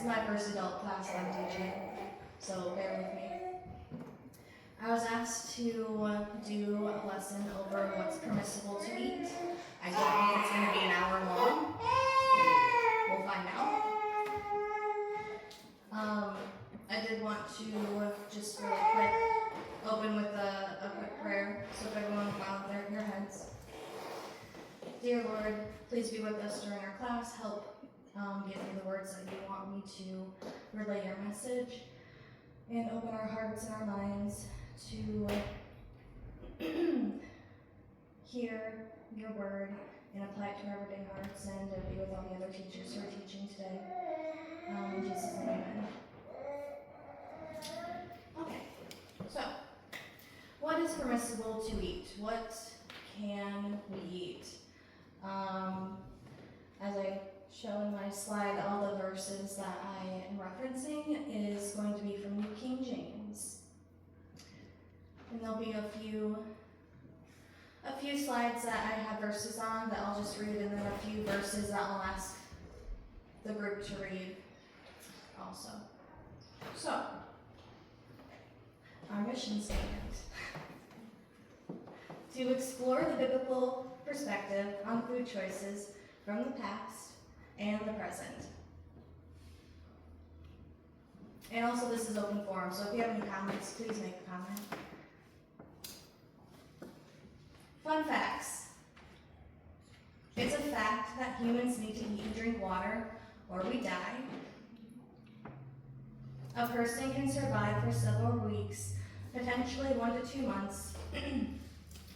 is my first adult class I'm teaching, so bear with me. I was asked to do a lesson over what's permissible to eat. I don't think it's going to be an hour long. We'll find out. I did want to just really quick open with a quick prayer, so if everyone will bow your heads. Dear Lord, please be with us during our class. Help give me the words that you want me to relay your message, and open our hearts and our minds to hear your word and apply it to our everyday hearts, and be with all the other teachers who are teaching today. In Jesus' name, amen. Okay, so what is permissible to eat? What can we eat? As I show in my slide, all the verses that I am referencing is going to be from New King James. And there'll be a few slides that I have verses on that I'll just read, and then a few verses that I'll ask the group to read also. So, our mission statement. To explore the biblical perspective on food choices from the past and the present. And also this is open forum, so if you have any comments, please make a comment. Fun facts. It's a fact that humans need to eat and drink water or we die. A person can survive for several weeks, potentially 1 to 2 months,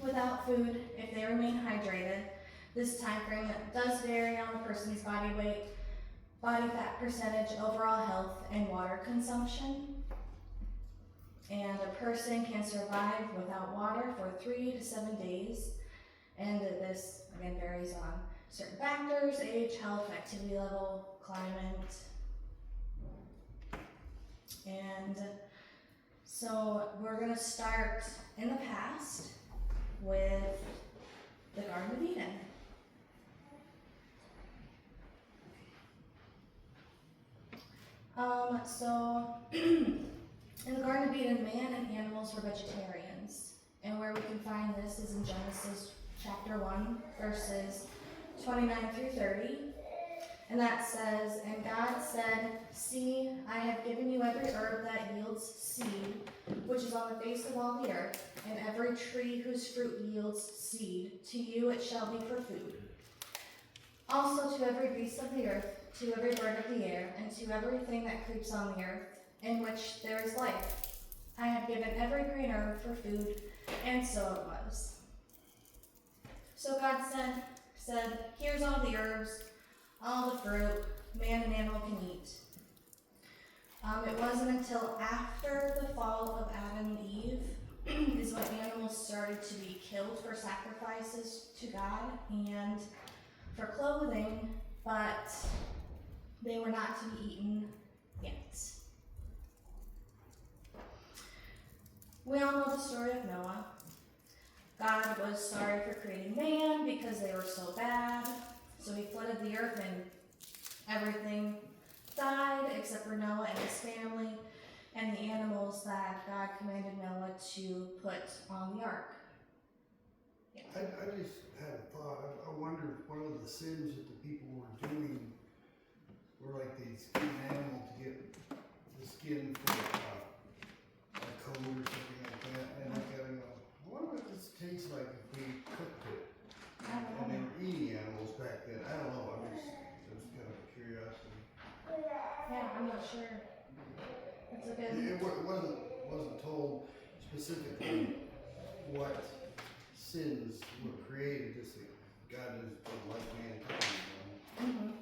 without food if they remain hydrated. This time frame does vary on the person's body weight, body fat percentage, overall health, and water consumption. And a person can survive without water for 3 to 7 days. And this, again, varies on certain factors: age, health, activity level, climate. And so we're going to start in the past with the Garden of Eden. In the Garden of Eden, man and animals were vegetarians. And where we can find this is in Genesis chapter 1, verses 29 through 30. And that says, "And God said, See, I have given you every herb that yields seed, which is on the face of all the earth, and every tree whose fruit yields seed. To you it shall be for food. Also to every beast of the earth, to every bird of the air, and to everything that creeps on the earth, in which there is life. I have given every green herb for food," and so it was. So God said, "Here's all the herbs, all the fruit, man and animal can eat." It wasn't until after the fall of Adam and Eve is when animals started to be killed for sacrifices to God and for clothing, but they were not to be eaten yet. We all know the story of Noah. God was sorry for creating man because they were so bad, so he flooded the earth and everything died except for Noah and his family and the animals that God commanded Noah to put on the ark. Yeah. I just had a thought. I wonder if one of the sins that the people were doing were like they'd skin an animal to get the skin for a coat or something like that. And I gotta go, I wonder what this tastes like if we cooked it. And they were eating animals back then. I don't know. It was kind of a curiosity. Yeah, I'm not sure. That's a good. It wasn't told specifically what sins were created. Just that God is like mankind.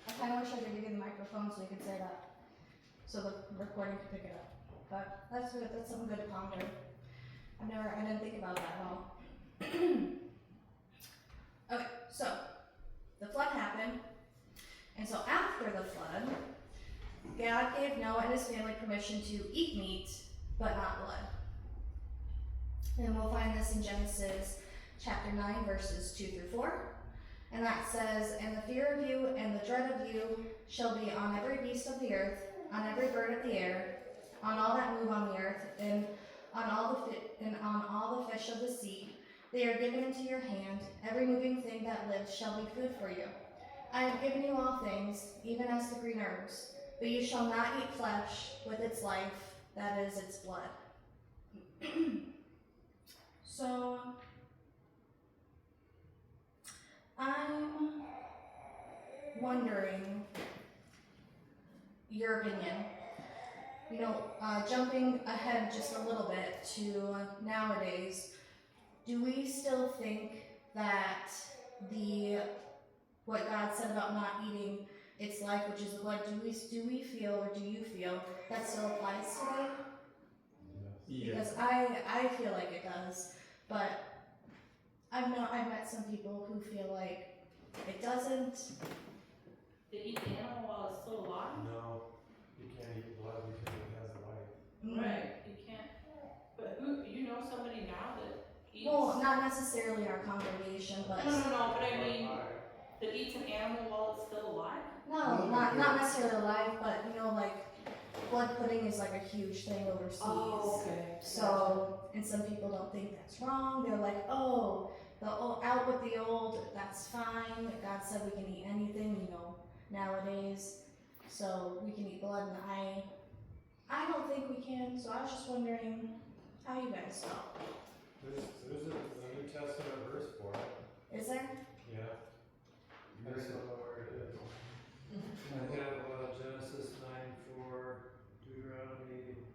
I kind of wish I could give you the microphone so you could say that, so the recording could pick it up. But that's good. That's something good to ponder. I didn't think about that at all. Okay, so the flood happened, and so after the flood, God gave Noah and his family permission to eat meat, but not blood. And we'll find this in Genesis chapter 9, verses 2 through 4. And that says, and the fear of you and the dread of you shall be on every beast of the earth, on every bird of the air, on all that move on the earth, and on all the fish of the sea. They are given into your hand. Every moving thing that lives shall be food for you. I have given you all things, even as the green herbs, but you shall not eat flesh with its life, that is its blood. So, I'm wondering your opinion. You know, jumping ahead just a little bit to nowadays, do we still think that what God said about not eating its life, which is the blood, do we feel, or do you feel that still applies today? Yeah. Because I feel like it does, but I've met some people who feel like it doesn't. To eat the animal while it's still alive? No, you can't eat blood because it has life. Right, you can't. But you know somebody now that eats? Well, not necessarily our congregation, but No, but I mean, that eats an animal while it's still alive? no, not necessarily alive, but you know, like blood pudding is like a huge thing overseas. Oh, okay. So, and some people don't think that's wrong. They're like, oh, out with the old, that's fine. God said we can eat anything, you know, nowadays. So we can eat blood, and I don't think we can. So I was just wondering how you guys felt. There's a New Testament verse for it. Is there? Yeah. I just don't know where it is. I have Genesis 9:4, Deuteronomy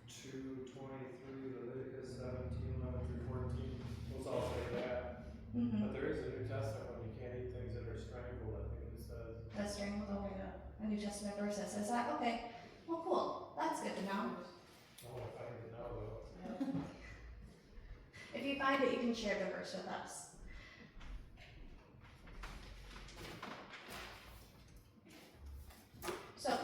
2:23, Leviticus 17:11-14. Those all say that. Mm-hmm. But there is a New Testament when you can't eat things that are strangled, I think it says. That's strangled. Okay. A New Testament verse that says that. Okay. Well, cool. That's good to know. I want to find it now though. If you find it, you can share the verse with us. So,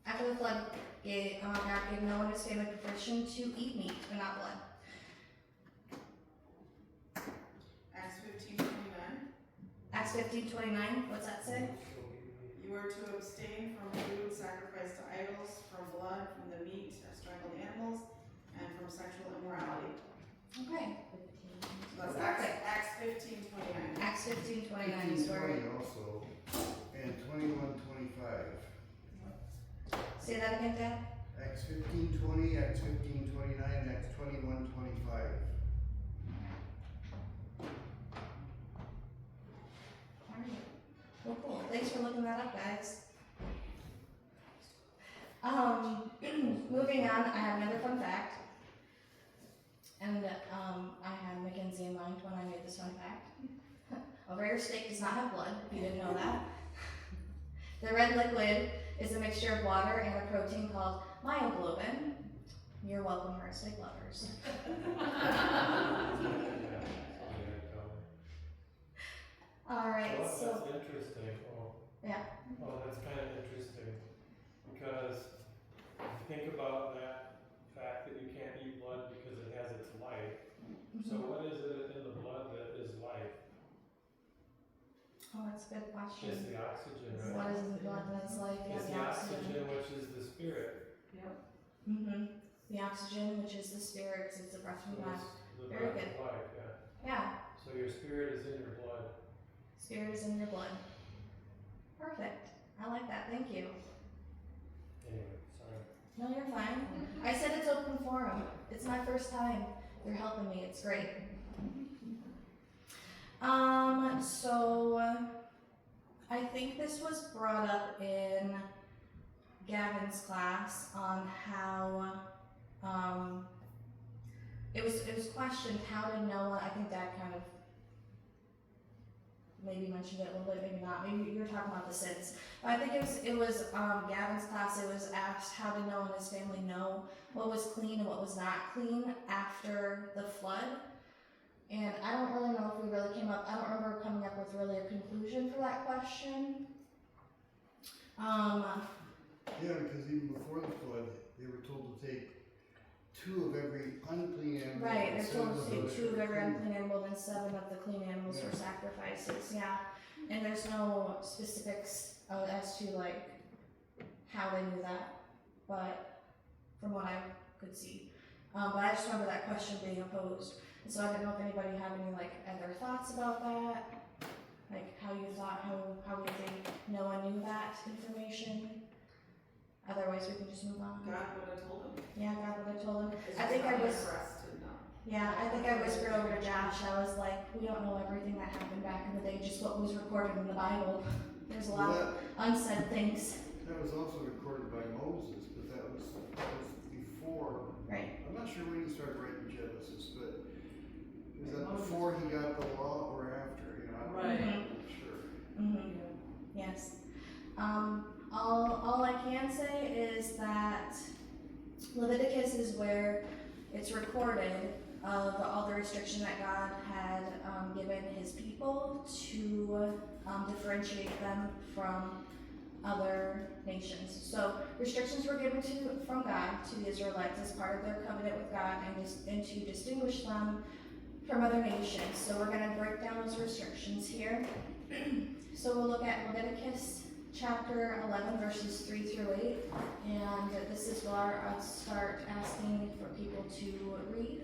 after the flood, God gave Noah and his family permission to eat meat, but not blood. Acts 15:29. Acts 15:29, what's that say? You are to abstain from food sacrificed to idols, from blood, from the meat of strangled animals, and from sexual immorality. Okay. So that's Acts 15:29. Acts 15:29 is where. 15:20 also, and 21:25. Say that again, Dad? Acts 15:20, Acts 15:29, Acts 21:25. Alright. Well, cool. Thanks for looking that up, guys. Moving on, I have another fun fact. And I had McKenzie in mind when I made this fun fact. A rare steak does not have blood, if you didn't know that. The red liquid is a mixture of water and a protein called myoglobin. You're welcome, rare steak lovers. Alright, Well, so. that's interesting. Yeah. Oh, that's kind of interesting because think about that fact that you can't eat blood because it has its life. So what is it in the blood that is life? Oh, that's a good question. It's the oxygen, right? What is in the blood that's like? Yeah, It's the oxygen, which is the spirit. Yep. Mm-hmm. The oxygen, which is the spirit, because it's the breath from God. The Very breath good. of life, yeah. Yeah, So your spirit is in your blood. spirit is in your blood. Perfect. I like that. Thank you. Anyway, sorry. No, you're fine. I said it's open forum. It's my first time. You're helping me. It's great. So I think this was brought up in Gavin's class on how it was questioned how did Noah, I think Dad kind of maybe mentioned it a little bit, maybe not. Maybe you were talking about the sins. But I think it was Gavin's class. It was asked how did Noah and his family know what was clean and what was not clean after the flood. And I don't really know if we really came up. I don't remember coming up with really a conclusion for that question. Yeah, because even before the flood, they were told to take 2 of every unclean animal. Right, they're and 7 told to those do 2 of are every clean. unclean animal, then 7 of the clean animals for Yeah. sacrifices, yeah. And there's no specifics as to like how they do that, but from what I could see. But I just remember that question being posed, and so I didn't know if anybody had any like other thoughts about that, like how you thought, how you think Noah knew that information. Otherwise, we can just move on. God would have told him. Yeah, God would have told him. It's I think just I not was. for us to know. Yeah, I think I whispered over to Josh, I was like, we don't know everything that happened back in the day, just what was recorded in the Bible. There's a lot of unsaid things. That was also recorded by Moses, but that was before. Right. I'm not sure when he started writing Genesis, but is that before he got the law or after? You know, I'm Right. not sure. Mm-hmm. Yes. All I can say is that Leviticus is where it's recorded of all the restriction that God had given his people to differentiate them from other nations. So restrictions were given from God to the Israelites as part of their covenant with God and to distinguish them from other nations. So we're going to break down those restrictions here. So we'll look at Leviticus chapter 11 verses 3 through 8, and this is where I'll start asking for people to read.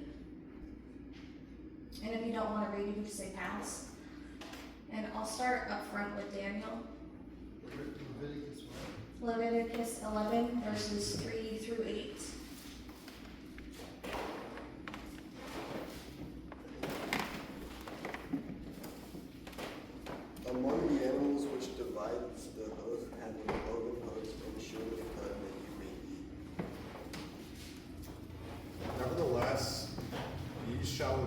And if you don't want to read, you can just say pass. And I'll start up front with Daniel. Leviticus what? Leviticus 11 verses 3 through 8. Among the animals which divides the hoof and the cloven hooves from surely cud that you may eat. Nevertheless, ye shall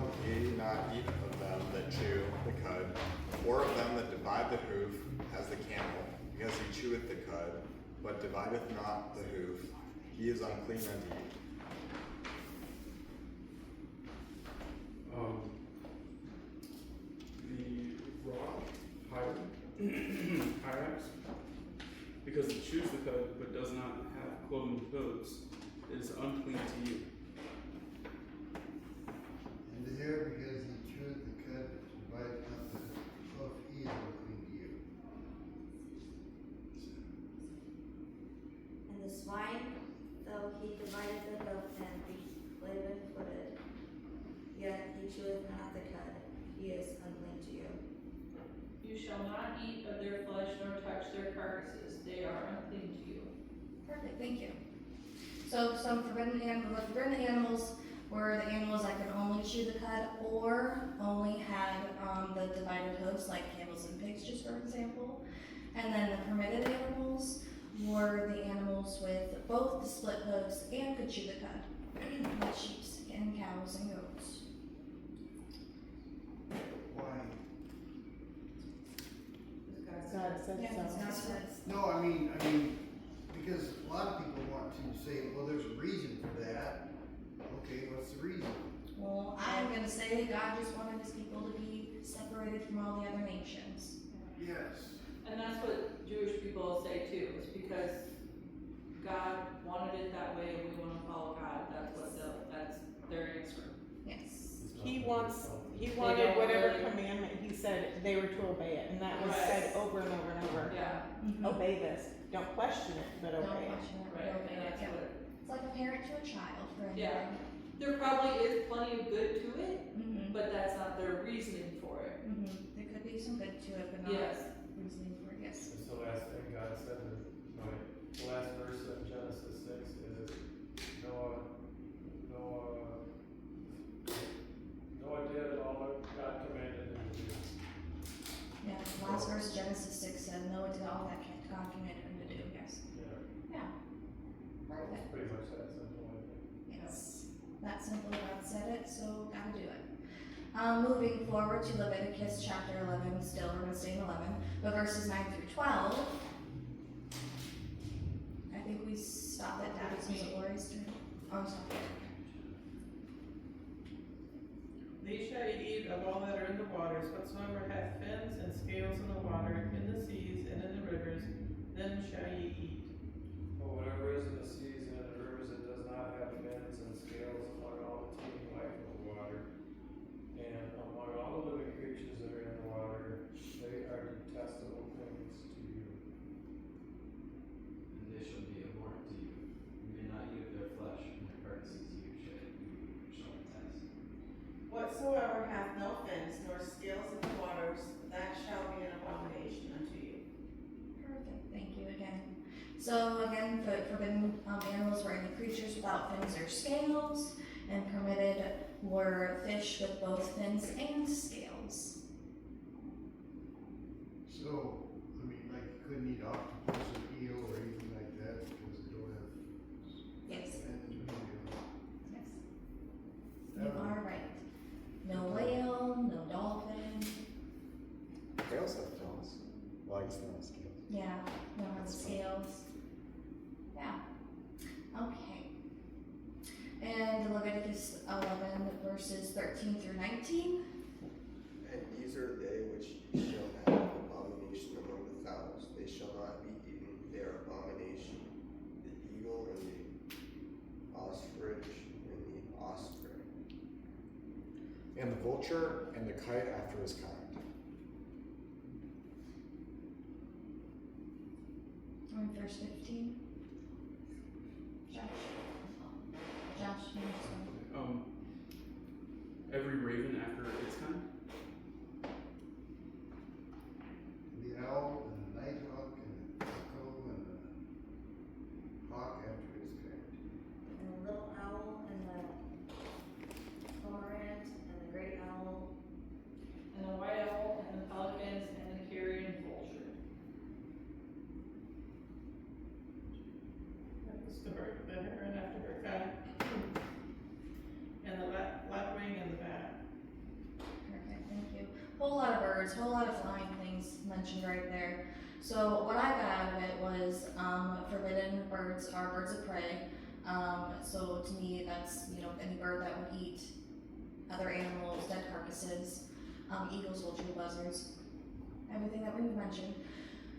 not eat of them that chew the cud, or of them that divide the hoof, as the camel, because he cheweth the cud, but divideth not the hoof. He is unclean unto you. The raw hyrax, because it chews the cud but does not have cloven hooves, is unclean to you. And the hair, because he chewed the cud, divided not the hoof, he is unclean to you. And the swine, though he divided the hoof and be cloven-footed, yet he cheweth not the cud, he is unclean to you. You shall not eat of their flesh nor touch their carcasses, they are unclean to you. Perfect, thank you. So some forbidden animals were the animals that could only chew the cud or only had the divided hooves, like camels and pigs, just for example. And then the permitted animals were the animals with both the split hooves and could chew the cud, like sheep and cows and goats. Why? God said Yeah, so. that's good. No, I mean, because a lot of people want to say, well, there's a reason for that. Okay, what's the reason? Well, I'm gonna say God just wanted his people to be separated from all the other nations. Yes. And that's what Jewish people say too, is because God wanted it that way and we want to follow God, that's their answer. Yes. He wanted don't whatever really- commandment he said they were to obey it, and that was Right. said over and over and over. Yeah, Mhm. Obey this. Don't question it, but Don't obey it. question it, right, obey and it, that's yeah. what, It's like a parent to a child for anything. Yeah. there probably is plenty of good to it, Mm-hmm. but that's not their reasoning for it. Mm-hmm. There could be some good to it, but not Yes. reasoning for it, yes. It's the last thing God said, the last verse of Genesis 6 is Noah did all that God commanded him to do. Yeah, the last verse of Genesis 6 said, Noah did all that God commanded him to do, yes. Yeah, Yeah. it's Perfect. pretty much that simple, I think. Yes. That simple, God said it, so gotta do it. Moving forward to Leviticus chapter 11, still we're gonna stay in 11, but verses 9 through 12. I think we stopped at that, since it Lori's turn. Oh, I'm sorry. These shall ye eat of all that are in the waters, whatsoever hath fins and scales in the water, in the seas and in the rivers, them shall ye eat. But whatever is in the seas and in the rivers, it does not have fins and scales So again, forbidden animals were any creatures without fins or scales, and permitted were fish with both fins and scales. So, I mean, like you couldn't eat octopus or eel or anything like that because they don't have Yes. fins or Yes. That You would- are right. No whale, no dolphin. Whales have fins. Well, I guess they don't have scales. Yeah, no have scales. Yeah. Okay. And Leviticus 11 verses 13 through 19. And these are they which ye shall have an abomination among the fowls. They shall not be eaten. They are abomination. The eagle and the ostrich and the osprey. And the vulture and the kite after his kind. On verse 15. Josh, you understand? Every raven after its kind. The owl and the nighthawk and the cuckoo and the hawk after his kind. And the little owl and the cormorant and the great owl. And the white owl, and the pelicans, and the carrion vulture. That was the heron after her kind. And the lapwing and the bat. Perfect, thank you. Whole lot of birds, whole lot of flying things mentioned right there. So what I got out of it was forbidden birds are birds of prey. So to me, that's any bird that would eat other animals, dead carcasses, eagles, vultures, buzzards, everything that we mentioned.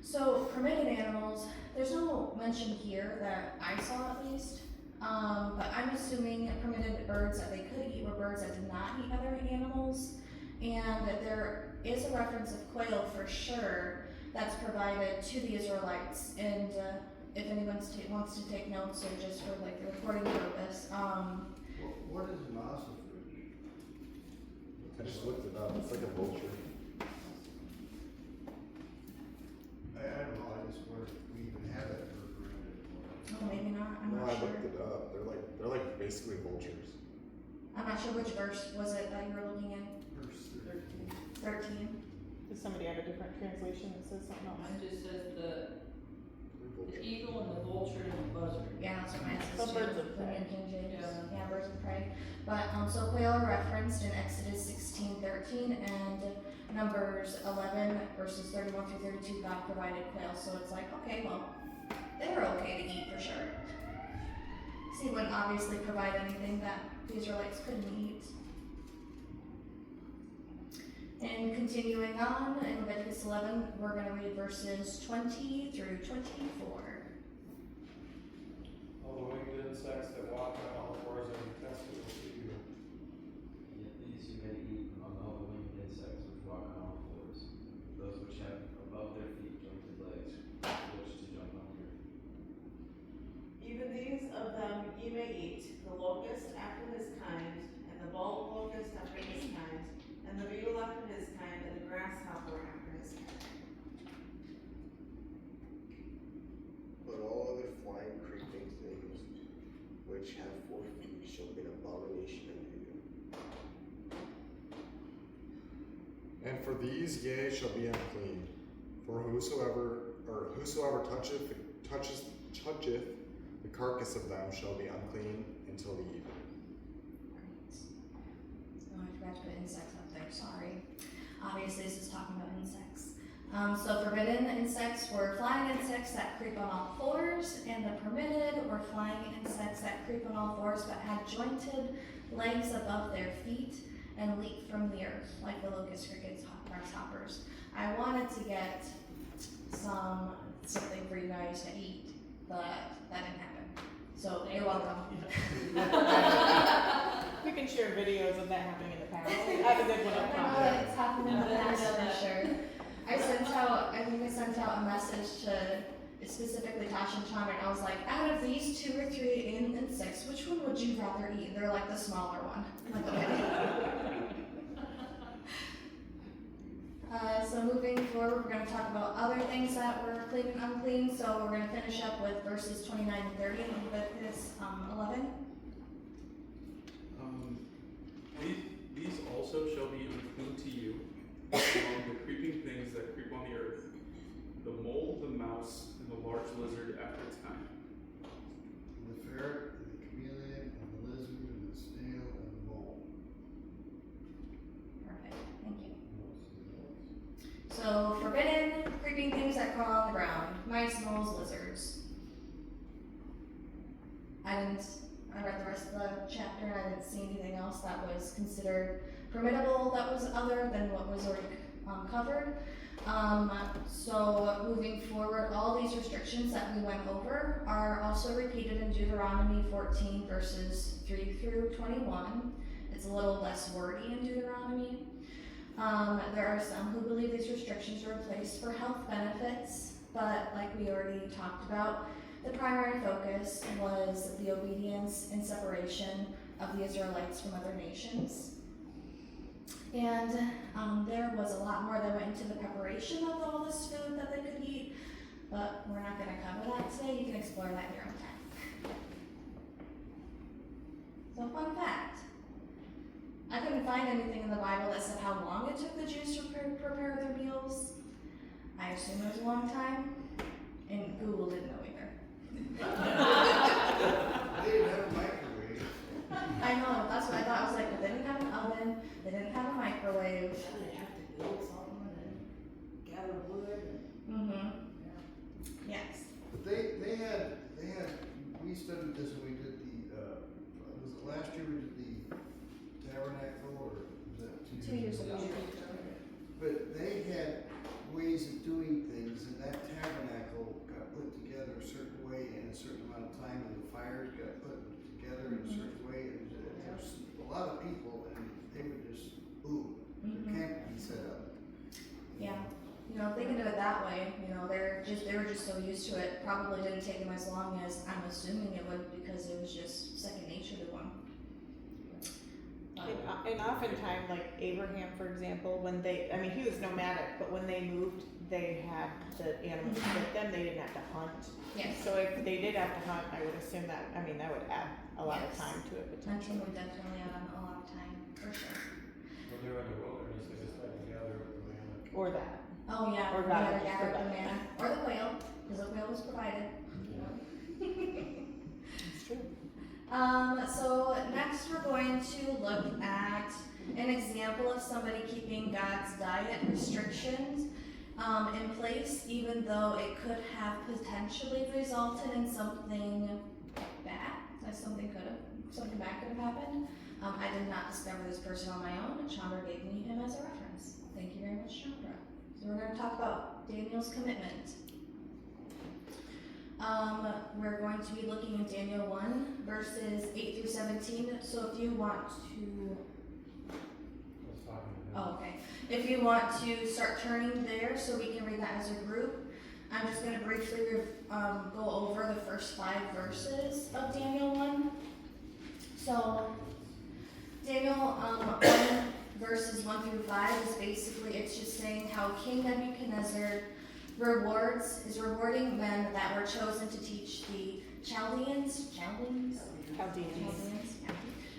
So permitted animals, there's no mention here that I saw at least. But I'm assuming permitted birds that they could eat were birds that did not eat other animals. And there is a reference of quail for sure that's provided to the Israelites. And if anyone wants to take notes or just for like the recording purpose, What is an ossifrage? I just looked it up. It's like a vulture. I don't know, I just wonder if we even have that bird around anymore. oh, maybe not, I'm No, not I sure. looked it up. They're like basically vultures. I'm not sure which verse was it that you were looking in. Verse 13. 13. Does somebody have a different translation that says something else? Mine just says the They're vultures. eagle and the vulture and the buzzard. Yeah, that's what mine says Some too. birds of prey. King James. Yeah. Yeah, birds of prey. But so quail are referenced in Exodus 16:13 and Numbers 11 verses 31 through 32. God provided quail, so it's like, okay, well, they were okay to eat for sure. So he wouldn't obviously provide anything that the Israelites couldn't eat. And continuing on in Leviticus 11, we're going to read verses 20 through 24. All the winged insects that walk on all fours are detestable to you. Yet these you may eat among all the winged insects which walk on all fours, those which have above their feet jointed legs, which to jump on the earth. Even these of them ye may eat, the locust after his kind, and the bald locust after his kind, and the mule after his kind, and the grasshopper after his kind. But all other flying creeping things which have 4 feet shall be an abomination unto you. And for these ye shall be unclean. For whosoever toucheth the carcass of them shall be unclean until the evening. Oh, I forgot to put insects up there, sorry. Obviously, this is talking about insects. So forbidden insects were flying insects that creep on all fours, and the permitted were flying insects that creep on all fours but had jointed legs above their feet and leap from the earth, like the locust, crickets, grasshoppers. I wanted to get something for you guys to eat, but that didn't happen. So you're welcome. We can share videos of that happening in the past. I have a good one I up know top. that it's happened in the past for sure. I think I sent out a message to specifically Tascha and Chondra, and I was like, out of these 2 or 3 insects, which one would you rather eat? And they're like, the smaller one. I'm like, okay. So moving forward, we're going to talk about other things that were clean and unclean. So we're going to finish up with verses 29 and 30 in Leviticus 11. These also shall be unclean to you, among the creeping things that creep on the earth, the mole, the mouse, and the large lizard after its kind. And the ferret, and the chameleon, and the lizard, and the snail, and the mole. Perfect. Thank you. So forbidden, creeping things that crawl on the ground: mice, moles, lizards. I read the rest of the chapter and I didn't see anything else that was considered permissible that was other than what was already covered. So moving forward, all these restrictions that we went over are also repeated in Deuteronomy 14 verses 3 through 21. It's a little less wordy in Deuteronomy. There are some who believe these restrictions were in place for health benefits, but like we already talked about, the primary focus was the obedience and separation of the Israelites from other nations. And there was a lot more that went into the preparation of all this food that they could eat, but we're not going to cover that today. You can explore that in your own time. So fun fact, I couldn't find anything in the Bible that said how long it took the Jews to prepare their meals. I assume it was a long time, and Google didn't know either. They didn't have a microwave. I know, that's what I thought. I was like, they didn't have an oven, they didn't have a microwave. They have to build something and gather wood and. Mm-hmm. Yes. But they had, we studied this when we did was it last year we did the tabernacle, or was that 2 years ago. But they had ways of doing things, and that tabernacle got put together a certain way in a certain amount of time, and the fires got put together in a certain way, and there's a lot of people, and they would just, boom, their camp would be set up. Yeah. You know, thinking of it that way, you know, they were just so used to it. Probably didn't take them as long as I'm assuming it would, because it was just second nature to them. And oftentimes, like Abraham, for example, when he was nomadic, but when they moved, they had the animals with them. They didn't have to hunt. Yes. So if they did have to hunt, I would assume that, that would add a lot of Yes. time to it Hunting potentially. would definitely add a lot of time, for sure. When they were in the wilderness, they just had to gather with the manna. Or that. Oh yeah, Or we God, gotta gather or the God. manna. Or the quail, because the quail was provided. It's true. So next we're going to look at an example of somebody keeping God's diet restrictions in place, even though it could have potentially resulted in something bad. Something bad could have happened. I did not discover this person on my own. Chondra gave me him as a reference. Thank you very much, Chondra. So we're going to talk about Daniel's commitment. We're going to be looking at Daniel 1, verses 8 through 17. So if you want to... I was talking to him. Oh, okay. If you want to start turning there so we can read that as a group, I'm just going to briefly go over the first 5 verses of Daniel 1. So, Daniel 1, verses 1 through 5 is basically, it's just saying how King Nebuchadnezzar is rewarding men that were chosen to teach the Chaldeans,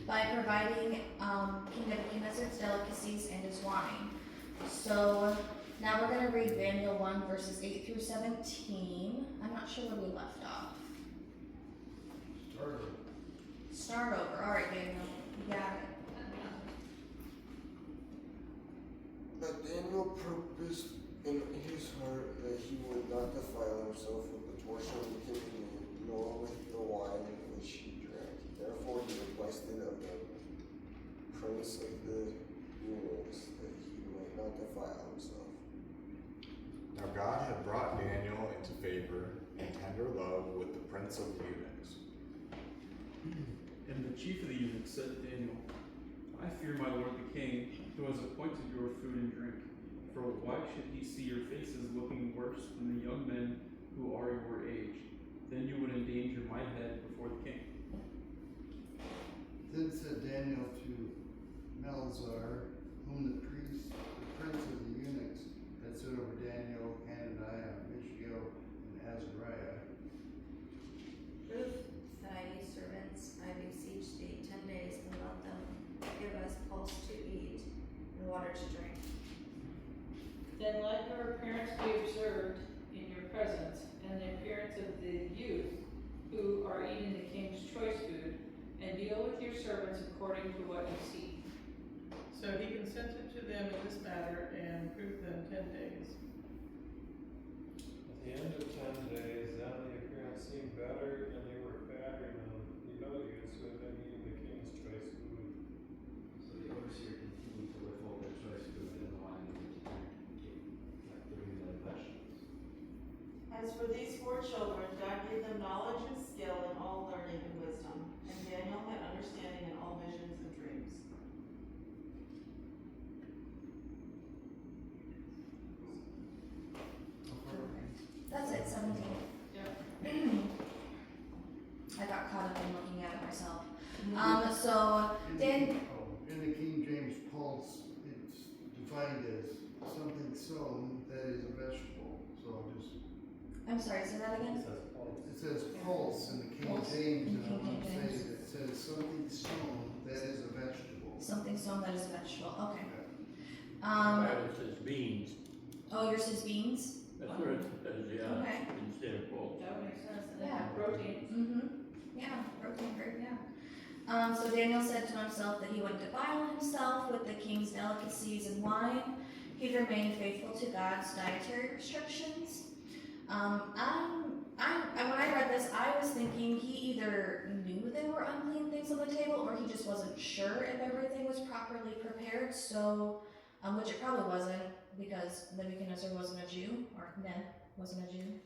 by providing King Nebuchadnezzar's delicacies and his wine. So now we're going to read Daniel 1 verses 8 through 17. I'm not sure where we left off. Start over. All right, Daniel. You got it. But Daniel purposed in his heart that he would not defile himself with the portion of the king's meat, nor with the wine which he drank. Therefore he requested of the prince of the eunuchs that he might not defile himself. Now God had brought Daniel into favor and tender love with the prince of the eunuchs. And the chief of the eunuchs said to Daniel, I fear my lord the king, who has appointed your food and drink. For why should he see your faces looking worse than the young men who are your age? Then you would endanger my head before the king. Then said Daniel to Melzar, whom the prince of the eunuchs it said over Daniel, Hananiah, Mishael, and Azariah. Ruth, thy servants, I beseech thee, 10 days, and let them give us pulse to eat and water to drink. Then let her appearance be observed in your presence, and the appearance of the youth who are eating the king's choice food, and deal with your servants according to what you see. So he consented to them in this matter and proved them 10 days. At the end of 10 days, then the appearance seemed better, and they were fatter than the other youths who had been eating the king's choice food. So the overseer continued to withhold their choice food and the wine they were to drink, kept giving them vegetables. As for these 4 children, God gave them knowledge and skill in all learning and wisdom, and Daniel had understanding in all visions and dreams. That's it, 17. Yeah. I got caught up in looking at it myself. So, In the King James Pulse, it's defined as something sown that is a vegetable. So just, I'm sorry, say that again? it says pulse in the King Pulse. James, and I King want to say James. that it says something sown that is a vegetable. Something sown that is a vegetable, okay. Bible says beans. Oh, yours says beans? That's where it says, yeah, Okay. instead of pulse. That makes sense. And Yeah. then protein. Mm-hmm. Yeah, protein, great, yeah. So Daniel said to himself that he wouldn't defile himself with the king's delicacies and wine. He'd remain faithful to God's dietary restrictions. When I read this, I was thinking he either knew there were unclean things on the table, or he just wasn't sure if everything was properly prepared. So, which it probably wasn't, because Nebuchadnezzar wasn't a Jew, or Ned wasn't a Jew.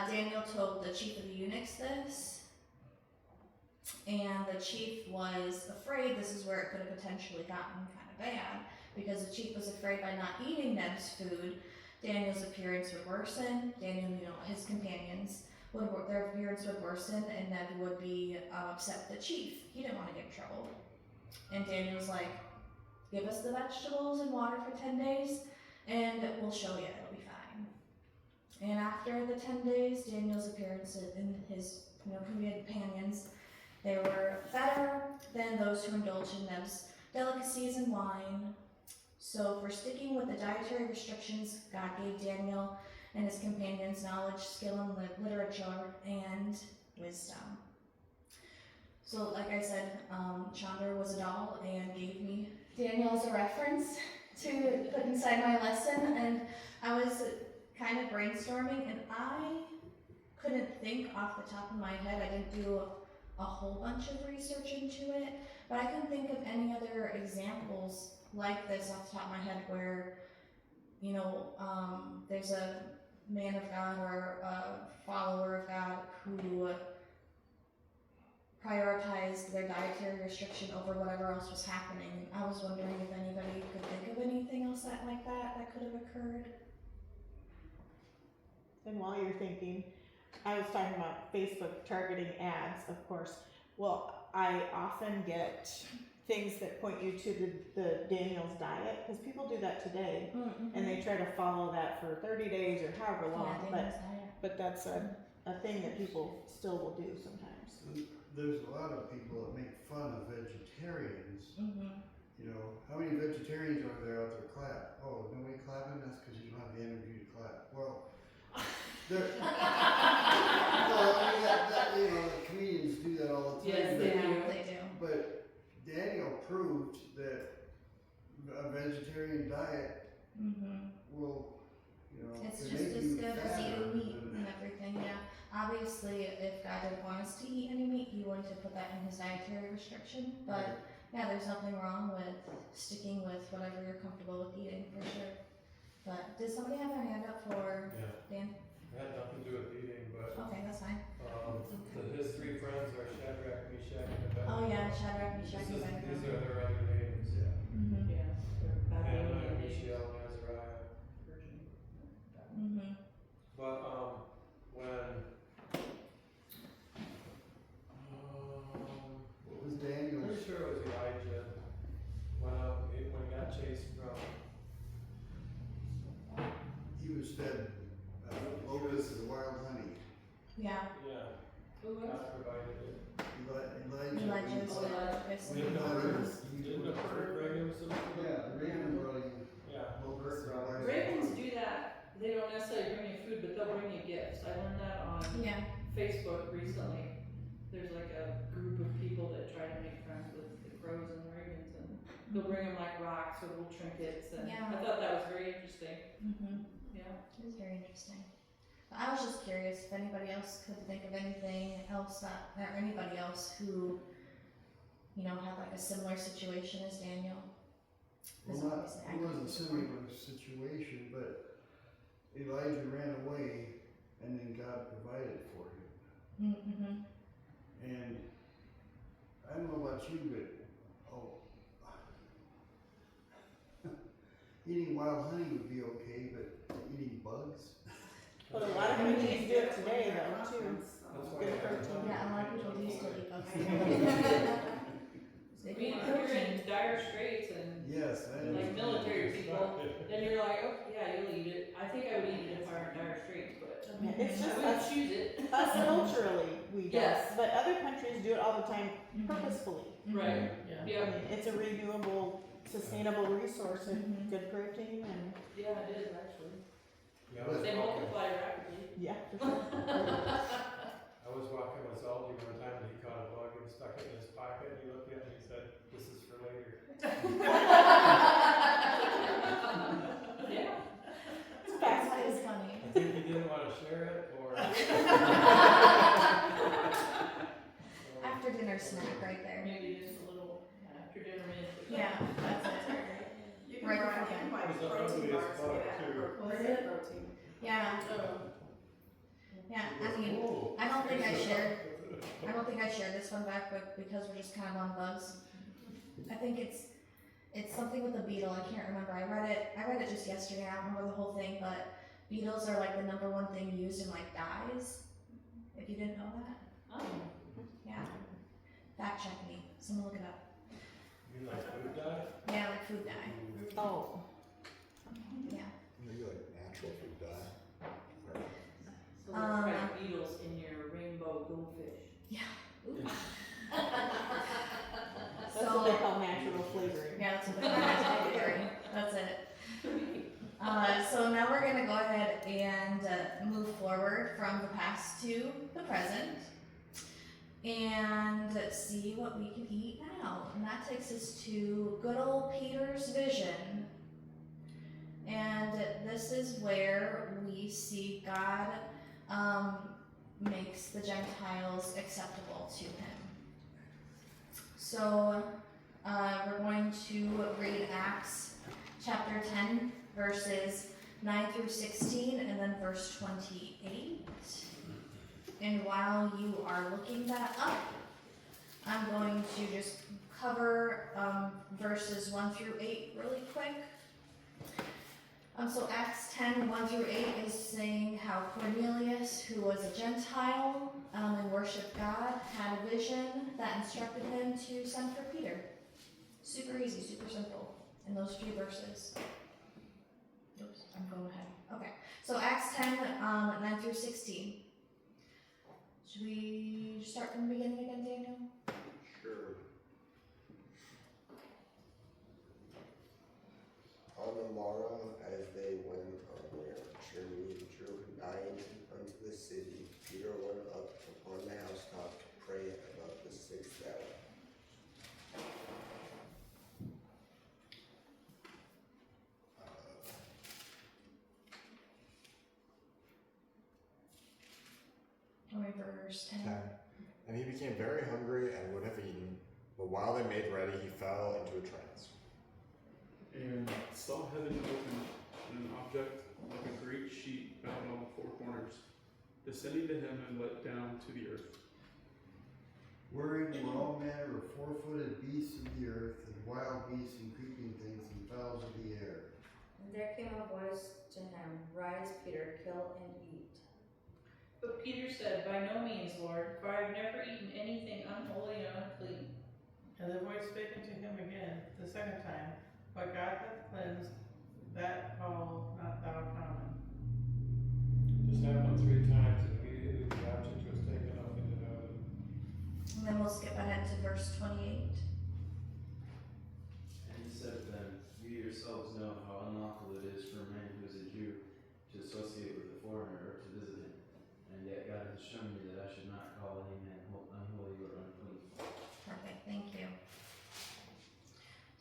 Daniel told the chief of the eunuchs this, and the chief was afraid this is where it could have potentially gotten kind of bad, because the chief was afraid by not eating Neb's food, Daniel's appearance would worsen. Daniel, his companions, their appearance would worsen, and Neb would be upset with the chief. He didn't want to get in trouble. And Daniel's like, give us the vegetables and water for 10 days, and we'll show you, it'll be fine. And after the 10 days, Daniel's appearance and his companions, they were better than those who indulged in Neb's delicacies and wine. So for sticking with the dietary restrictions, God gave Daniel and his companions knowledge, skill in literature, and wisdom. So like I said, Chondra was a doll and gave me Daniel as a reference to put inside my lesson, and I was kind of brainstorming, and I couldn't think off the top of my head. I didn't do a whole bunch of research into it, but I couldn't think of any other examples like this off the top of my head where, there's a man of God or a follower of God who prioritized their dietary restriction over whatever else was happening. I was wondering if anybody could think of anything else like that could have occurred. And while you're thinking, I was talking about Facebook targeting ads, of course. Well, I often get things that point you to the Daniel's diet, because people do that today, and they try to follow that for 30 days or however long, but that's a thing that people still will do sometimes. There's a lot of people that make fun of vegetarians. How many vegetarians are there out there clap? Oh, nobody clapping? That's because you don't have the energy to clap. Well, comedians do that all the time. Yes, they do. They do. But Daniel proved that a vegetarian diet will, It's can just make as you good as fatter eating meat than- and everything, yeah. Obviously, if God didn't want us to eat any meat, he wouldn't have put that in his dietary restriction. But yeah, there's nothing wrong with sticking with whatever you're comfortable with eating, for sure. But did somebody have their hand up for Dan? It had nothing to do with eating, but Okay, that's fine. his 3 friends are Shadrach, Meshach, and Abednego. Oh yeah, Shadrach, Meshach, and These Abednego. are their other names. Mm-hmm. Yeah. Hananiah, Mishael, and Azariah. Mm-hmm. But What was Daniel's? pretty sure it was Elijah went up was fed locusts and wild honey. Yeah. Yeah, Who was? God provided it. Elijah's Didn't the bird Reagan was supposed to? Yeah, the Reagan brought in Yeah. locusts and wild honey. Ravens do that. They don't necessarily bring you food, but they'll bring you gifts. I learned that on Yeah. Facebook recently. There's like a group of people that try to make friends with the crows and the ravens, and they'll bring them like rocks or little trinkets. And Yeah. I thought that was very interesting. Yeah. It was very interesting. I was just curious if anybody else could think of anything else that, or anybody else who, had like a similar situation as Daniel. Well, it wasn't a similar situation, but Elijah ran away and then God provided for him. Mm-hmm. And I don't know about you, but eating wild honey would be okay, but eating bugs? But a lot of countries do it today though, too. That's why Good I protein. Yeah, a lot of people used to eat bugs. I mean, if you're in dire straits and Yes, I like understand. military people, then you're like, oh yeah, you'll eat it. I think I would eat it if I were in dire straits, but It's I just wouldn't us, choose it. us culturally, we don't. Yes. But other countries do it all the time purposefully. Right. Yeah. I Yeah. mean, it's a renewable, sustainable resource and Mhm. good protein and, Yeah, it is actually. Yeah, I was They walking, multiply rapidly. yeah, for sure. I was walking with Zaldi one time and he caught a bug and stuck it in his pocket and he looked at me and he said, "This is for later." Yeah. It's That fascinating. is funny. I think he didn't want to share it or. After dinner snack right there. Maybe just a little after dinner minute. Yeah, that's it. You can Right buy, before you can bed. buy It was the protein ugliest bars bug, made out too. of protein. Yeah, yeah. I mean, I don't think I shared this one back, but because we're just kind of on bugs, I think it's something with a beetle. I can't remember. I read it just yesterday. I don't remember the whole thing, but beetles are like the #1 thing used in like dyes. If you didn't know that, Oh. yeah. Fact check me. Someone look it up. You like food dye? Yeah, like food dye. Oh, Yeah. Maybe like natural food dye. So they'll find beetles in your rainbow goldfish. that's what they call natural flavoring. Yeah, that's what they're doing. That's it. So now we're gonna go ahead and move forward from the past to the present and see what we can eat now. And that takes us to good old Peter's vision. And this is where we see God makes the Gentiles acceptable to him. So we're going to read Acts chapter 10, verses 9 through 16, and then verse 28. And while you are looking that up, I'm going to just cover verses 1 through 8 really quick. So Acts 10, 1 through 8 is saying how Cornelius, who was a Gentile and worshiped God, had a vision that instructed him to send for Peter. Super easy, super simple in those few verses. Oops, I'm going ahead. Okay, so Acts 10, 9 through 16. Should we start from the beginning again, Daniel? Sure. On the morrow, as they went on their journey and drew nigh unto the city, Peter went up upon the housetop to pray about the 6th hour. Verse 10. 10. And he became very hungry and would have eaten, but while they made ready, he fell into a trance. And saw heaven open, and an object like a great sheet bound on the 4 corners, descending to him and let down to the earth. Wherein were all manner of 4-footed beasts of the earth, and wild beasts and creeping things, and fowls of the air. And there came a voice to him, Rise, Peter, kill and eat. But Peter said, By no means, Lord, for I have never eaten anything unholy and unclean. And the voice spake unto him again the 2nd time, What God hath cleansed, that call not thou common.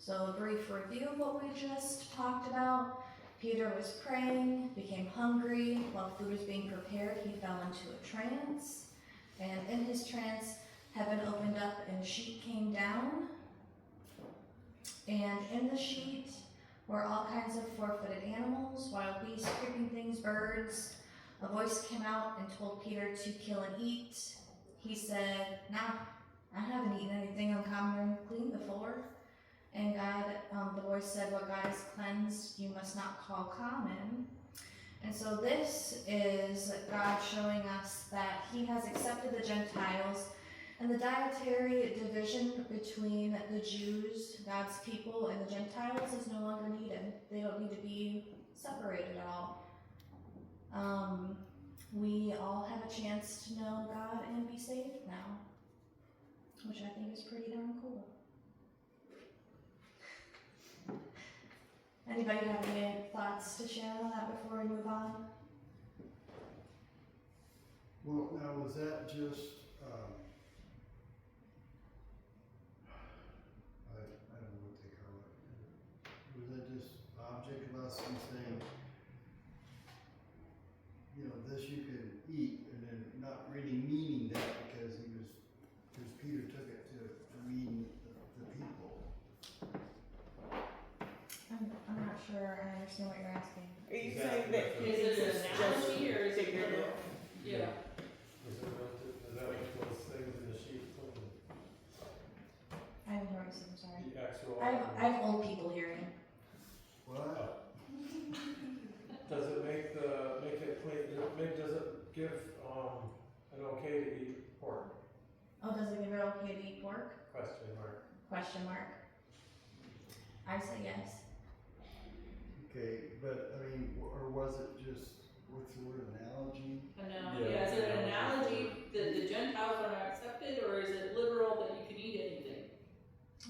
So a brief review of what we just talked about. Peter was praying, became hungry. While food was being prepared, he fell into a trance. And in his trance, heaven opened up and a sheet came down. And in the sheet were all kinds of four-footed animals, wild beasts, creeping things, birds. A voice came out and told Peter to kill and eat. He said, "Nah, I haven't eaten anything uncommon or unclean before." And God, the voice said, "What God has cleansed, you must not call common." And so this is God showing us that he has accepted the Gentiles, and the dietary division between the Jews, God's people, and the Gentiles is no longer needed. They don't need to be separated at all. We all have a chance to know God and be saved now, which I think is pretty darn cool. Anybody have any thoughts to share on that before we move on? Well, now was that just, I don't know what they call it. Was that just object lesson saying, you know, this you can eat, and then not really meaning that because Peter took it to mean the people. I'm not sure I understand what you're asking. Are you saying that Is it an analogy or is it figurative? literal? Yeah. Does that make those things in the sheet I haven't heard this, I'm sorry. the actual? I have old people hearing. What? Does it make it clean, does it give, an okay to eat pork? Oh, does it give it okay to eat pork? Question mark. Question mark. I say yes. Okay, but I mean, or was it just, what's the word, analogy? Yeah, is it an analogy that the Gentiles are not accepted, or is it literal that you can eat anything?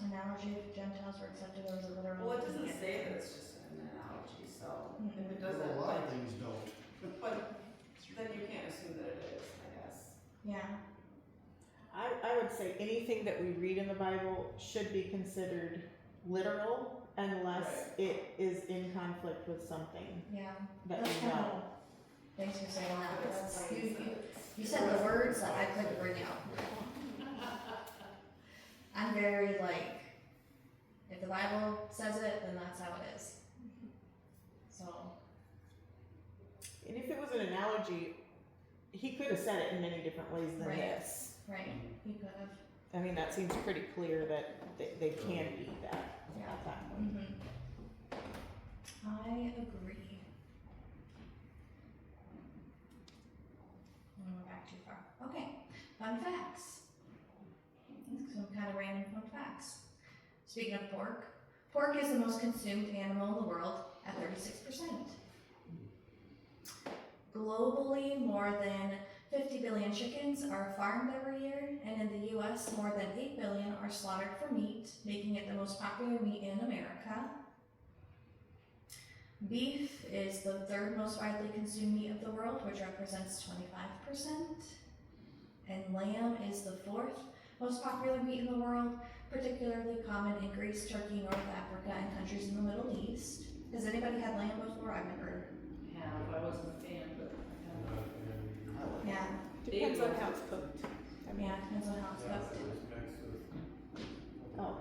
Analogy, if Gentiles were accepted, or is it literal? Well, it doesn't say that it's just an analogy, so if it Well, doesn't, a lot like, of things don't. but then you can't assume that it is, I guess. Yeah. I would say anything that we read in the Bible should be considered literal unless it is in conflict with something Yeah. that That's we kind know. of- Thanks for saying that. But it's That's, like- you said the words that I couldn't bring out. I'm very like, if the Bible says it, then that's how it is. So, And if it was an analogy, he could have said it in many different ways than Right. this. right, he could have. I mean, that seems pretty clear that they can eat that Yeah. at that point. I agree. I went back too far. Okay, fun facts. Some kind of random fun facts. Speaking of pork, pork is the most consumed animal in the world at 36%. Globally, more than 50 billion chickens are farmed every year, and in the US, more than 8 billion are slaughtered for meat, making it the most popular meat in America. Beef is the third most widely consumed meat of the world, which represents 25%. And lamb is the fourth most popular meat in the world, particularly common in Greece, Turkey, North Africa, and countries in the Middle East. Has anybody had lamb before? I've never. Yeah, I wasn't a fan, but Yeah, Depends on how it's cooked. I mean, yeah, depends on how it's Yeah, cooked. so it's mixed with. Oh.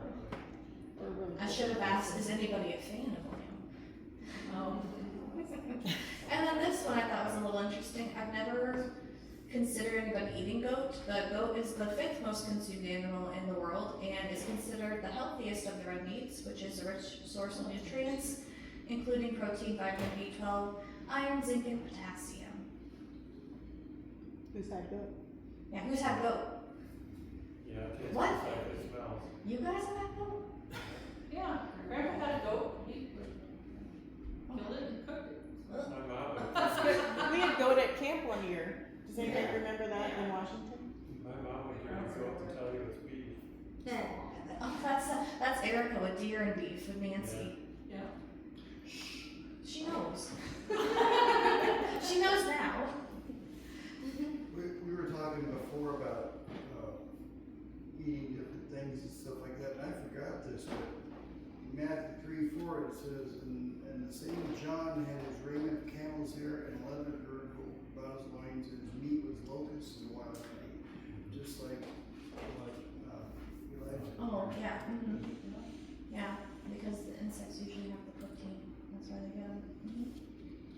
or really I should have asked, is anybody a fan of lamb? Oh. And then this one I thought was a little interesting. I've never considered anybody eating goat. The goat is the fifth most consumed animal in the world and is considered the healthiest of the red meats, which is a rich source of nutrients, including protein, vitamin B12, iron, zinc, and potassium. Who's had goat? Yeah, who's had goat? Yeah, it tastes What? just like it smells. You guys have had goat? Yeah, Grandpa had a goat, he killed it and cooked it. Ugh. My mom would, We had goat at camp one year. Does anybody remember that in Washington? my mom would bring us out to tell you it's beef. Oh, that's Erica with deer and beef with Nancy. Yeah. She knows. She knows now. We were talking before about, eating different things and stuff like that, and I forgot this, but Matthew 3:4, it says, and the same John had his raiment of camel's hair and leather girdle about his loins, and his meat was locusts and wild honey. Just like Elijah. Oh, yeah. Mm-hmm. Yeah, because the insects usually have the protein. That's why they get them. Mm-hmm.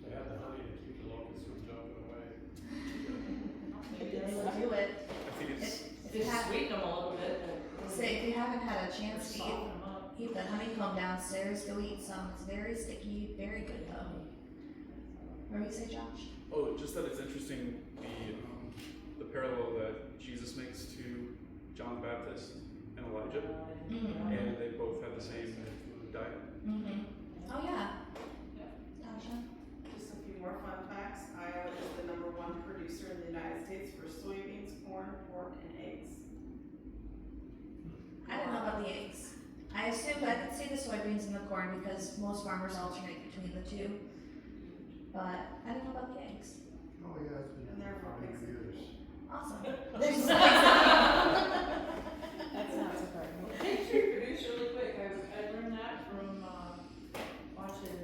They have the honey to keep the locusts from jumping away. They will do it. I think it's If you Just have, sweeten them a little bit. say, if you haven't had a chance to Soften them up. eat the honeycomb downstairs, go eat some. It's very sticky, very good though. What do you say, Josh? oh, just that it's interesting the parallel that Jesus makes to John the Baptist and Elijah, Mm-hmm. and they both had the same diet. Mm-hmm. Oh yeah. Tascha? Just a few more fun facts. Iowa is the #1 producer in the United States for soybeans, corn, pork, and eggs. I didn't know about the eggs. I assumed I could see the soybeans and the corn because most farmers alternate between the two. But I didn't know about the eggs. Oh yeah, it's been And they're for 500 pigs. years. Awesome. There's That's not surprising. Pigs reproduce really quick. I learned that from watching,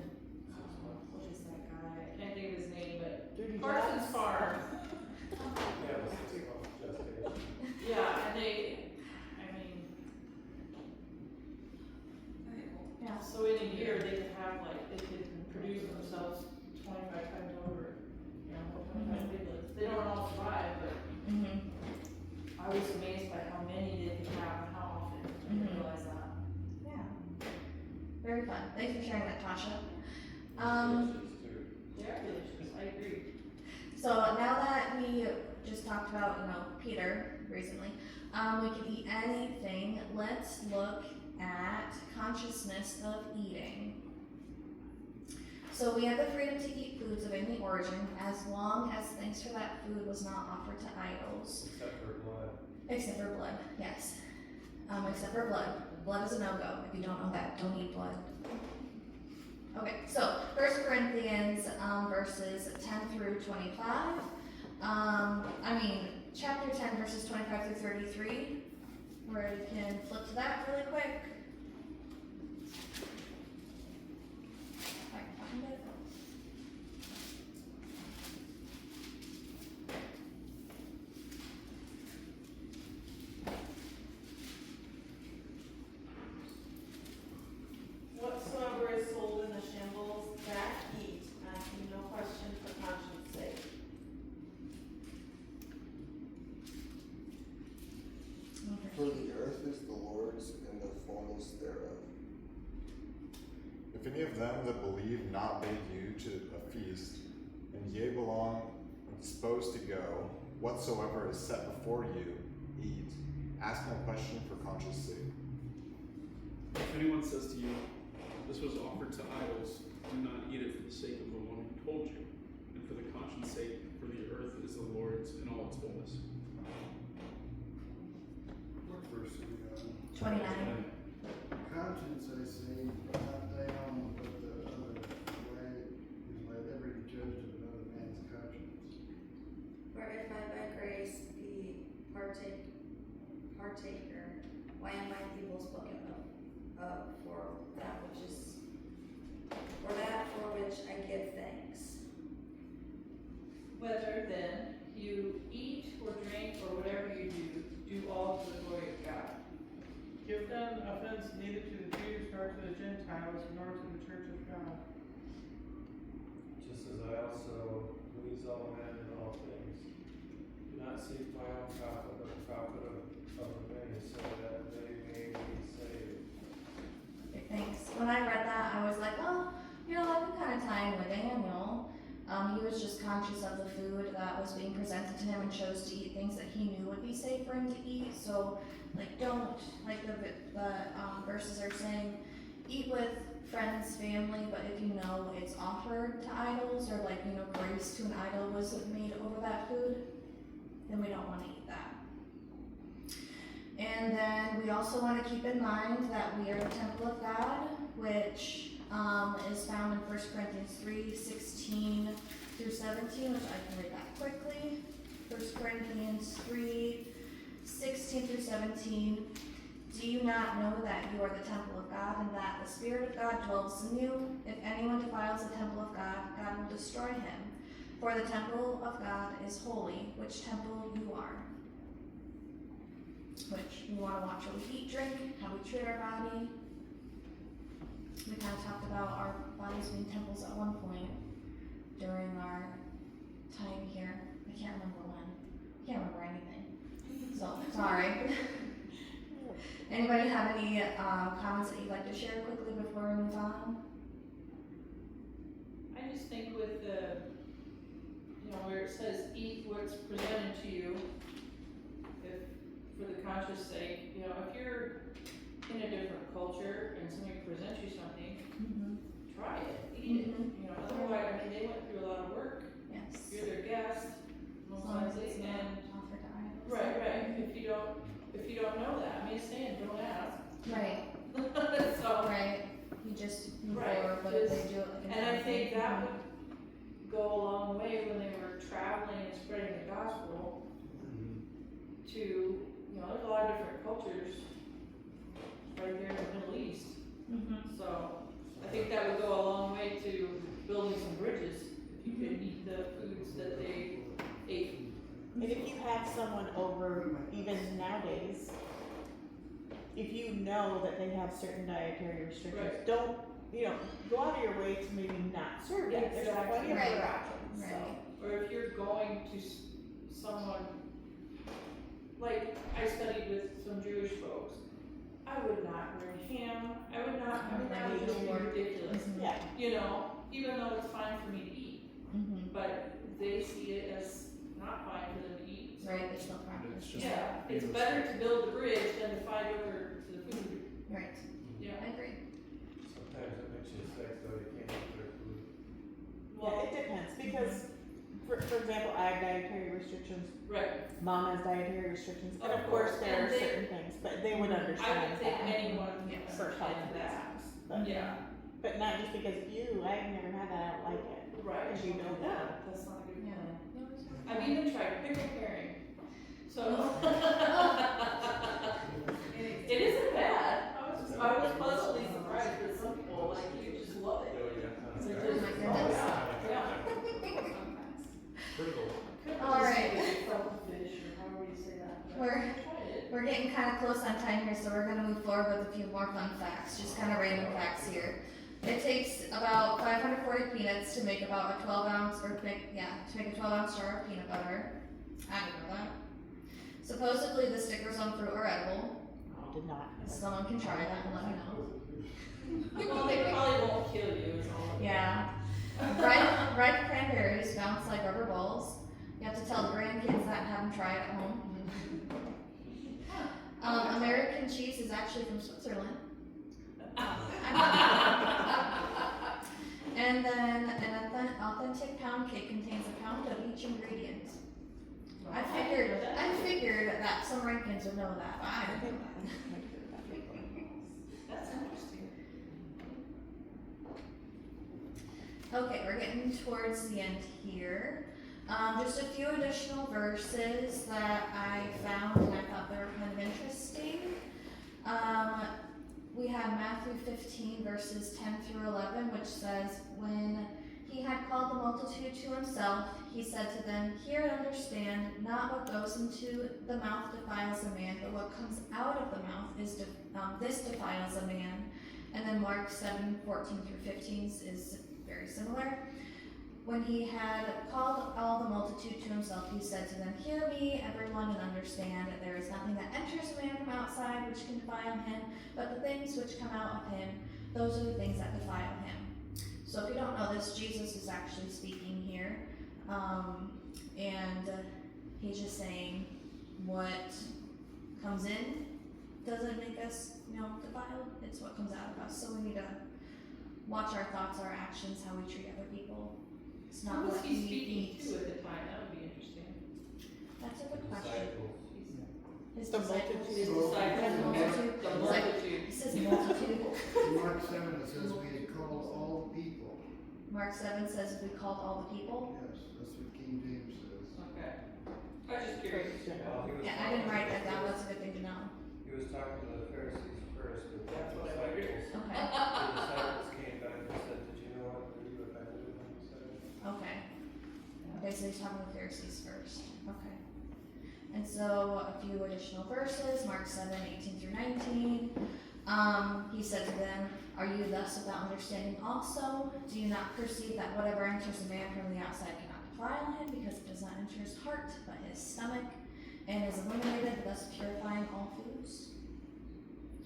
what is that guy? I can't think of his name, but Dirty Carson's Jobs. Farm. Yeah, the 6 month gestation. Yeah, and I mean, yeah. so in a year they could have they could produce themselves 25 times over. You know, 25 piglets. They don't all survive, but Mm-hmm. I was amazed by how many they could have and how often. I didn't realize that. Yeah. Very fun. Thanks for sharing that, Tascha. Delicious too. They are delicious. I agree. So now that we just talked about, Peter recently, we can eat anything. Let's look at consciousness of eating. So we have the freedom to eat foods of any origin as long as thanks for that food was not offered to idols. Except for blood. Except for blood, yes. Except for blood. Blood is a no-go. If you don't know that, don't eat blood. Okay, so 1 Corinthians verses 10 through 25. Chapter 10 verses 25 through 33. Where you can flip to that really quick. If I can find it. Whatsoever is sold in the shambles, that eat, asking no question for conscience sake. For the earth is the Lord's and the fullness thereof. If any of them that believe not bid you to a feast, and ye belong disposed to go, whatsoever is set before you, eat. Ask no question for conscience sake. If anyone says to you, this was offered to idols, do not eat it for the sake of the one who told you, and for the conscience sake, for the earth is the Lord's in all its fullness. What verse are we on? 29. Conscience, I say, not thy own, but the other way is let every judge of another man's conscience. For if I by grace be partaker, why am I evil spoken of for that for which I give thanks? Whether then you eat or drink or whatever you do all to the glory of God. Give them offense neither to the Jews nor to the Gentiles nor to the church of God. Just as I also please all men in all things. Do not seek my own profit, but the profit of the many, so that they may be saved. Okay, thanks. When I read that, I was like, I've been kind of tying with Daniel. He was just conscious of the food that was being presented to him and chose to eat things that he knew would be safe for him to eat. So, don't, the verses are saying, eat with friends, family, but if you know it's offered to idols or grace to an idol was made over that food, then we don't want to eat that. And then we also want to keep in mind that we are the temple of God, which is found in 1 Corinthians 3:16 through 17, which I can read that quickly. 1 Corinthians 3:16 through 17. Do you not know that you are the temple of God, and that the Spirit of God dwells in you? If anyone defiles the temple of God, God will destroy him. For the temple of God is holy, which temple you are. Which we want to watch what we eat, drink, how we treat our body. We kind of talked about our bodies being temples at one point during our time here. I can't remember when. I can't remember anything. So, sorry. Anybody have any comments that you'd like to share quickly before we move on? I just think with the, where it says eat what's presented to you, if, for the conscious sake, if you're in a different culture and somebody presents you something, try it, eat it. Otherwise, they went through a lot of work. Yes. You're their guest, most likely, and offer to items. right. If you don't know that, it's saying don't ask. Right. So Right. You just move Right, forward, but if they do it like and I think that would go a long way when they were traveling and spreading the gospel to, there's a lot of different cultures right there in the Middle East. So I think that would go a long way to building some bridges if you could eat the foods that they ate. And if you have someone over, even nowadays, if you know that they have certain dietary restrictions, Right. don't, go out of your way to maybe not serve that. There's Exactly. plenty of Right. other options, so. Right. Or if you're going to someone, like I studied with some Jewish folks, I would not bring ham. That would just be ridiculous. Yeah. Even though it's fine for me to eat, but they see it as not fine for them to eat. So Right, they still practice. It's just- yeah, it's better to build the bridge than to fight over the food. Right. Yeah. I agree. Sometimes it makes you sick though, you can't eat their food. Yeah, it depends, because, for example, I have dietary restrictions, Right. mom has dietary restrictions, and Of of course, course, there and are they- certain things, but they would I understand would think that. anyone Yes. For health understands that. reasons, but, Yeah. but not just because I've never had that, I don't like it. Right. Because you know that. That's not a good Yeah. plan. I've even tried pickle pairing. So it isn't bad. I was pleasantly surprised that some people you just love it. Oh my goodness. Yeah. Critical. All right. Fish or however you say that. We're getting kind of close on time here, so we're going to move forward with a few more fun facts, just kind of random facts here. It takes about 540 peanuts to make about a 12-ounce, to make a 12-ounce jar of peanut butter. I didn't know that. Supposedly, the stickers on fruit are edible. I did not. Someone can try that and let me know. Well, they probably won't kill you. Is all. Yeah. Ripe cranberries bounce like rubber balls. You have to tell the grandkids that and have them try it at home. American cheese is actually from Switzerland. And then an authentic pound cake contains a pound of each ingredient. I figured that some Rankins would know that, but I didn't know that. That's interesting. Okay, we're getting towards the end here. Just a few additional verses that I found and I thought they were kind of interesting. We had Matthew 15 verses 10 through 11, which says, "When he had called the multitude to himself, he said to them, 'Hear and understand, not what goes into the mouth defiles a man, but what comes out of the mouth this defiles a man.'" And then Mark 7:14 through 15 is very similar. "When he had called all the multitude to himself, he said to them, 'Hear me, everyone, and understand that there is nothing that enters a man from outside which can defile him, but the things which come out of him, those are the things that defile him.'" So if you don't know this, Jesus is actually speaking here, and he's just saying what comes in doesn't make us, defiled. It's what comes out of us. So we need to watch our thoughts, our actions, how we treat other people. It's not Who was what he we speaking eat. to at the time? That would be interesting. That's a good question. His The disciples. multitude. His Well, disciples. the multitude. The It's like- multitude. It says multitude. In Mark 7, it says we had called all the people. Mark 7 says we called all the people. Yes, that's what King James says. Okay. I was just curious. Well, he was Yeah, I didn't write that down. That's a good thing to know. He He was talking to the Pharisees first, but That's the what I figured. disciples, Okay. the disciples came back and said, did you know what you offended when you said it? Okay. Okay, so he's talking to the Pharisees first. Okay. And so a few additional verses, Mark 7:18 through 19. He said to them, "Are you thus without understanding also? Do you not perceive that whatever enters a man from the outside cannot defile him, because it does not enter his heart, but his stomach, and is eliminated, thus purifying all foods?"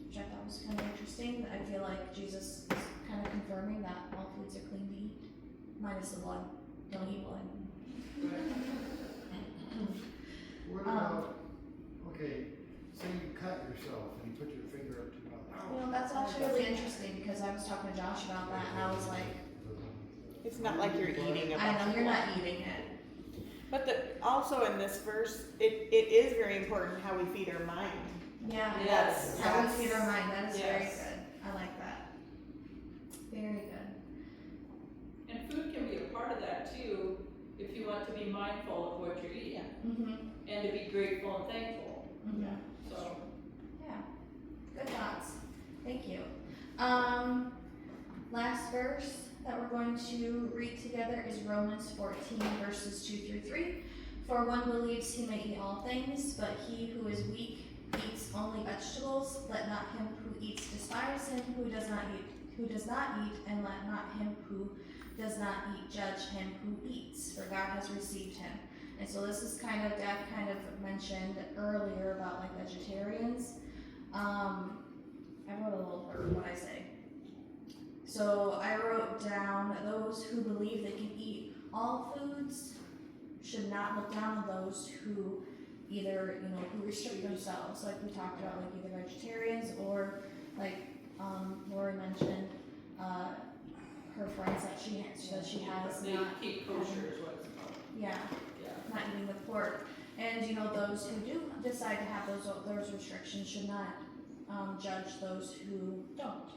Which I thought was kind of interesting. I feel like Jesus is kind of confirming that all foods are clean to eat, minus the blood. Don't eat blood. What about, okay, say you cut yourself and you put your finger up to your mouth. You know, that's actually really interesting, because I was talking to Josh about that, and I was like, It's not like you're eating a I bunch know of you're blood. not eating it. But also in this verse, it is very important how we feed our mind. Yeah, Yes. how we feed our mind, that is very Yes. good. I like that. Very good. And food can be a part of that too, if you want to be mindful of what you're eating, Mm-hmm. and to be grateful and thankful, Mm-hmm. so. Yeah. Good thoughts. Thank you. Last verse that we're going to read together is Romans 14, verses 2 through 3. "For one believes he may eat all things, but he who is weak eats only vegetables. Let not him who eats despise him who does not eat, and let not him who does not eat judge him who eats, for God has received him." And so this is kind of, Dad kind of mentioned earlier about like vegetarians. I wrote a little blurb, what I say. So I wrote down, those who believe they can eat all foods should not look down on those who either, who restrict themselves, like we talked about, like either vegetarians or like Lori mentioned, her friends that she has They not, keep kosher is what it's called, yeah, yeah. not eating with pork. And those who do decide to have those restrictions should not judge those who don't.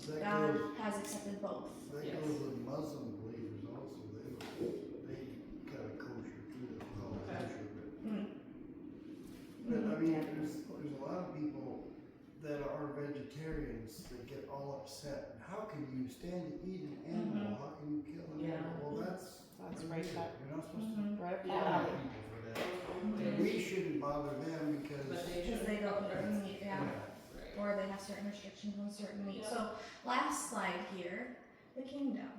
That God goes, has accepted both. that Yes. goes with Muslim believers also, they got a kosher too, they call it kosher, Mm. but I mean, there's a lot of people that are vegetarians that get all upset. How can you stand to eat an animal? How can you kill an Yeah. animal? Well, that's right up, you're not supposed Mhm. right up to that bother alley. people for that. Mhm. And we shouldn't bother them because But they Because should. they don't eat meat, yeah. Right. Or they have certain restrictions on certain meat. Yeah. So last slide here, the kingdom.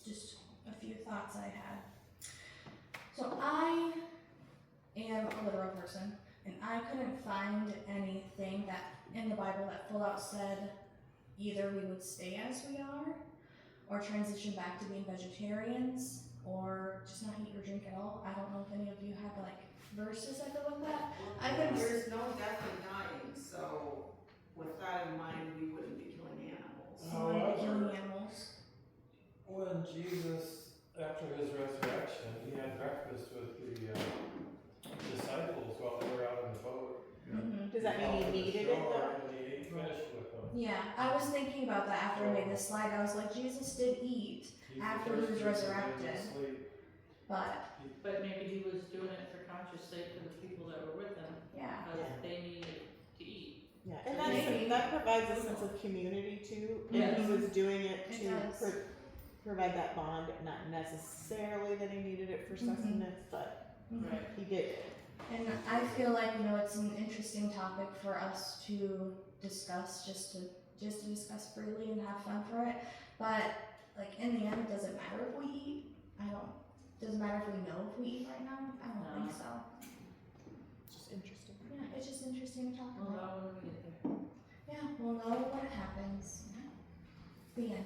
Just a few thoughts I had. So I am a literal person, and I couldn't find anything that in the Bible that full out said either we would stay as we are, or transition back to being vegetarians, or just not eat or drink at all. I don't know if any of you have like verses that go with that. I could. There's no death and dying, so with that in mind, we wouldn't be killing animals. Killing animals. When Jesus, after his resurrection, he had breakfast with the disciples while they were out on the boat. Mhm. Does that mean you needed it though? And he ate fish with them. Yeah, I was thinking about that after I made this slide. I was like, Jesus did eat, He's After the he first was person that resurrected. didn't sleep. but But maybe he was doing it for conscious sake for the people that were with him, yeah. because they needed to eat. Yeah, and Maybe. that provides a sense of community too. Yes. And he was doing it It to does. provide that bond, not necessarily that he needed it for sustenance, but Right. he did. And I feel like, it's an interesting topic for us to discuss, just to discuss freely and have fun for it. But like in the end, does it matter if we eat? Does it matter if we know if we eat right now? I don't No. think so. It's just interesting. Yeah, it's just interesting to talk Well, about. now when we get there. Yeah, we'll know when it happens. The end.